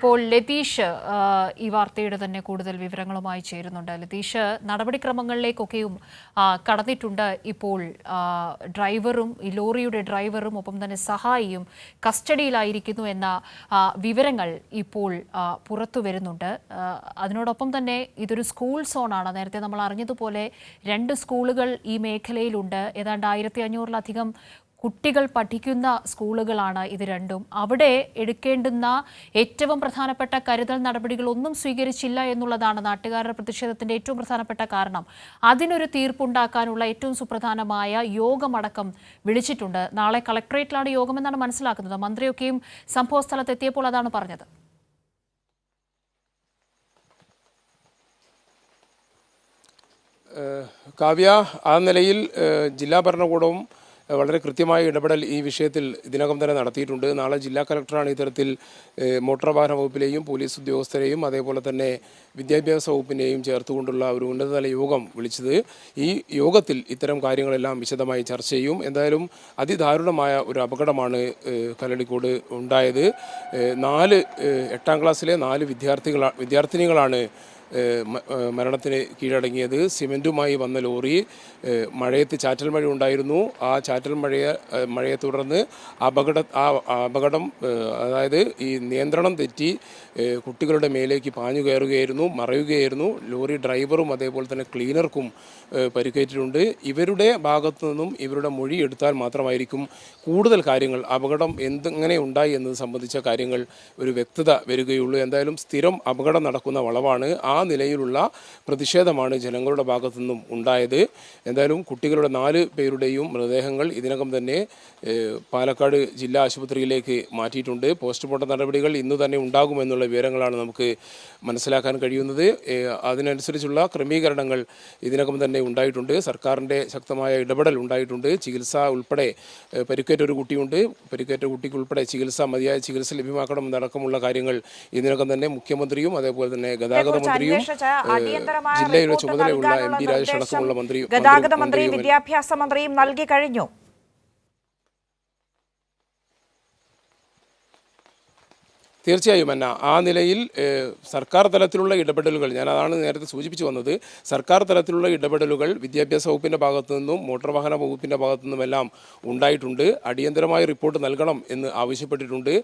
ഇപ്പോൾ ലതീഷ് ഈ വാർത്തയുടെ തന്നെ കൂടുതൽ വിവരങ്ങളുമായി ചേരുന്നുണ്ട്. ലതീഷ്, നടപടിക്രമങ്ങളിലേക്കൊക്കെയും കടന്നിട്ടുണ്ട്. ഇപ്പോൾ ഡ്രൈവറും ഈ ലോറിയുടെ ഡ്രൈവറും ഒപ്പം തന്നെ സഹായിയും കസ്റ്റഡിയിലായിരിക്കുന്നു എന്ന വിവരങ്ങൾ ഇപ്പോൾ പുറത്തു വരുന്നുണ്ട്. അതിനോടൊപ്പം തന്നെ ഇതൊരു സ്കൂൾ സോണാണ്. നേരത്തെ നമ്മൾ അറിഞ്ഞതുപോലെ 2 സ്കൂളുകൾ ഈ മേഖലയിലുണ്ട്. ഏതാണ്ട് 1500-ലധികം കുട്ടികൾ പഠിക്കുന്ന സ്കൂളുകളാണ് ഇത് രണ്ടും. അവിടെ എടുക്കേണ്ടുന്ന ഏറ്റവും പ്രധാനപ്പെട്ട കരുതൽ നടപടികളൊന്നും സ്വീകരിച്ചില്ല എന്നുള്ളതാണ് നാട്ടുകാരുടെ പ്രതിഷേധത്തിന്റെ ഏറ്റവും പ്രധാനപ്പെട്ട കാരണം. അതിനൊരു തീർപ്പുണ്ടാക്കാനുള്ള ഏറ്റവും സുപ്രധാനമായ യോഗമടക്കം വിളിച്ചിട്ടുണ്ട്. നാളെ കളക്ടറേറ്റിലാണ് യോഗമെന്നാണ് മനസ്സിലാക്കുന്നത്. മന്ത്രിയൊക്കെയും സംഭവ സ്ഥലത്തെത്തിയപ്പോൾ അതാണ് പറഞ്ഞത്. കാവ്യ, ആ നിലയിൽ ജില്ലാ ഭരണകൂടവും വളരെ കൃത്യമായ ഇടപെടൽ ഈ വിഷയത്തിൽ ഇതിനകം തന്നെ നടത്തിയിട്ടുണ്ട്. നാളെ ജില്ലാ കളക്ടറാണ് ഇത്തരത്തിൽ മോട്ടോർ വാഹന വകുപ്പിലെയും പോലീസ് ഉദ്യോഗസ്ഥരെയും അതേപോലെ തന്നെ വിദ്യാഭ്യാസ വകുപ്പിനെയും ചേർത്തുകൊണ്ടുള്ള ഒരു ഉന്നതതല യോഗം വിളിച്ചത്. ഈ യോഗത്തിൽ ഇത്തരം കാര്യങ്ങളെല്ലാം വിശദമായി ചർച്ച ചെയ്യും. എന്തായാലും അതിദാരുണമായ ഒരു അപകടമാണ് കല്ലടിക്കോട് ഉണ്ടായത്. 8ാം ക്ലാസ്സിലെ 4 വിദ്യാർത്ഥിനികളാണ് മരണത്തിന് കീഴടങ്ങിയത്. സിമൻറ്റുമായി വന്ന ലോറി മഴയത്ത് ചാറ്റൽ മഴ ഉണ്ടായിരുന്നു. ആ ചാറ്റൽ മഴയെ തുടർന്ന് അപകടം അതായത് ഈ നിയന്ത്രണം തെറ്റി കുട്ടികളുടെ മേലേക്ക് പാഞ്ഞു കയറുകയായിരുന്നു, മറയുകയായിരുന്നു. ലോറി ഡ്രൈവറും അതേപോലെ തന്നെ ക്ലീനർക്കും പരിക്കേറ്റിട്ടുണ്ട്. ഇവരുടെ ഭാഗത്തു നിന്നും ഇവരുടെ മൊഴി എടുത്താൽ മാത്രമായിരിക്കും കൂടുതൽ കാര്യങ്ങൾ, അപകടം എങ്ങനെ ഉണ്ടായി എന്നത് സംബന്ധിച്ച കാര്യങ്ങൾ ഒരു വ്യക്തത വരികയുള്ളൂ. എന്തായാലും സ്ഥിരം അപകടം നടക്കുന്ന വളവാണ്. ആ നിലയിലുള്ള പ്രതിഷേധമാണ് ജനങ്ങളുടെ ഭാഗത്തു നിന്നും ഉണ്ടായത്. എന്തായാലും കുട്ടികളുടെ 4 പേരുടെയും മൃതദേഹങ്ങൾ ഇതിനകം തന്നെ പാലക്കാട് ജില്ലാ ആശുപത്രിയിലേക്ക് മാറ്റിയിട്ടുണ്ട്. പോസ്റ്റ്മോർട്ടം നടപടികൾ ഇന്ന് തന്നെ ഉണ്ടാകുമെന്നുള്ള വിവരങ്ങളാണ് നമുക്ക് മനസ്സിലാക്കാൻ കഴിയുന്നത്. അതിനനുസരിച്ചുള്ള ക്രമീകരണങ്ങൾ ഇതിനകം തന്നെ ഉണ്ടായിട്ടുണ്ട്. സർക്കാരിൻ്റെ ശക്തമായ ഇടപെടൽ ഉണ്ടായിട്ടുണ്ട്. ചികിത്സ ഉൾപ്പെടെ പരിക്കേറ്റ ഒരു കുട്ടിയുണ്ട്. പരിക്കേറ്റ കുട്ടിക്ക് ഉൾപ്പെടെ മതിയായ ചികിത്സ ലഭ്യമാക്കണം എന്നടക്കമുള്ള കാര്യങ്ങൾ ഇതിനകം തന്നെ മുഖ്യമന്ത്രിയും അതേപോലെ തന്നെ ഗതാഗത മന്ത്രിയും ജില്ലയുടെ ചുമതലയുള്ള MP രാജേഷ് അടക്കമുള്ള ഗതാഗത മന്ത്രി വിദ്യാഭ്യാസ മന്ത്രിയും നൽകി കഴിഞ്ഞു. തീർച്ചയായും അന്ന, ആ നിലയിൽ സർക്കാർ തലത്തിലുള്ള ഇടപെടലുകൾ, ഞാൻ അതാണ് നേരത്തെ സൂചിപ്പിച്ചു വന്നത്, സർക്കാർ തലത്തിലുള്ള ഇടപെടലുകൾ വിദ്യാഭ്യാസ വകുപ്പിൻ്റെ ഭാഗത്തു നിന്നും മോട്ടോർ വാഹന വകുപ്പിൻ്റെ ഭാഗത്തു നിന്നുമെല്ലാം ഉണ്ടായിട്ടുണ്ട്. അടിയന്തരമായ റിപ്പോർട്ട് നൽകണം എന്ന് ആവശ്യപ്പെട്ടിട്ടുണ്ട്.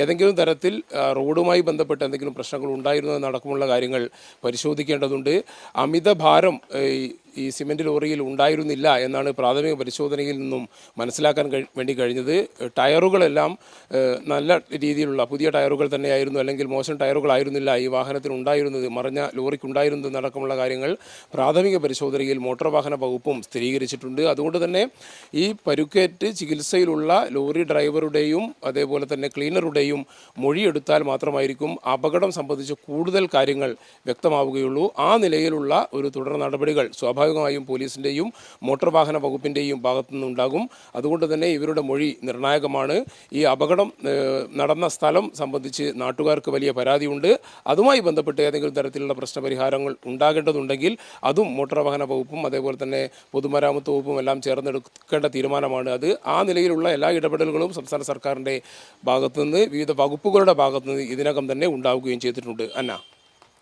ഏതെങ്കിലും തരത്തിൽ റോഡുമായി ബന്ധപ്പെട്ട് എന്തെങ്കിലും പ്രശ്നങ്ങൾ ഉണ്ടായിരുന്നോ എന്നടക്കമുള്ള കാര്യങ്ങൾ പരിശോധിക്കേണ്ടതുണ്ട്. അമിത ഭാരം ഈ സിമൻറ്റ് ലോറിയിൽ ഉണ്ടായിരുന്നില്ല എന്നാണ് പ്രാഥമിക പരിശോധനയിൽ നിന്നും മനസ്സിലാക്കാൻ വേണ്ടി കഴിഞ്ഞത്. ടയറുകളെല്ലാം നല്ല രീതിയിലുള്ള പുതിയ ടയറുകൾ തന്നെയായിരുന്നു, അല്ലെങ്കിൽ മോശം ടയറുകളായിരുന്നില്ല ഈ വാഹനത്തിന് ഉണ്ടായിരുന്നത്, മറിഞ്ഞ ലോറിക്കുണ്ടായിരുന്നത് എന്നടക്കമുള്ള കാര്യങ്ങൾ പ്രാഥമിക പരിശോധനയിൽ മോട്ടോർ വാഹന വകുപ്പും സ്ഥിരീകരിച്ചിട്ടുണ്ട്. അതുകൊണ്ട് തന്നെ ഈ പരുക്കേറ്റ് ചികിത്സയിലുള്ള ലോറി ഡ്രൈവറുടെയും അതേപോലെ തന്നെ ക്ലീനറുടെയും മൊഴിയെടുത്താൽ മാത്രമായിരിക്കും അപകടം സംബന്ധിച്ച് കൂടുതൽ കാര്യങ്ങൾ വ്യക്തമാവുകയുള്ളൂ. ആ നിലയിലുള്ള ഒരു തുടർ നടപടികൾ സ്വാഭാവികമായും പോലീസിൻ്റെയും മോട്ടോർ വാഹന വകുപ്പിൻ്റെയും ഭാഗത്തു നിന്നുണ്ടാകും. അതുകൊണ്ട് തന്നെ ഇവരുടെ മൊഴി നിർണായകമാണ്. ഈ അപകടം നടന്ന സ്ഥലം സംബന്ധിച്ച് നാട്ടുകാർക്ക് വലിയ പരാതിയുണ്ട്. അതുമായി ബന്ധപ്പെട്ട് ഏതെങ്കിലും തരത്തിലുള്ള പ്രശ്നപരിഹാരങ്ങൾ ഉണ്ടാകേണ്ടതുണ്ടെങ്കിൽ അതും മോട്ടോർ വാഹന വകുപ്പും അതേപോലെ തന്നെ പൊതുമരാമത്ത് വകുപ്പും എല്ലാം ചേർന്നെടുക്കേണ്ട തീരുമാനമാണ് അത്. ആ നിലയിലുള്ള എല്ലാ ഇടപെടലുകളും സംസ്ഥാന സർക്കാരിൻ്റെ ഭാഗത്തുനിന്ന് വിവിധ വകുപ്പുകളുടെ ഭാഗത്തുനിന്ന് ഇതിനകം തന്നെ ഉണ്ടാവുകയും ചെയ്തിട്ടുണ്ട്. അന്ന.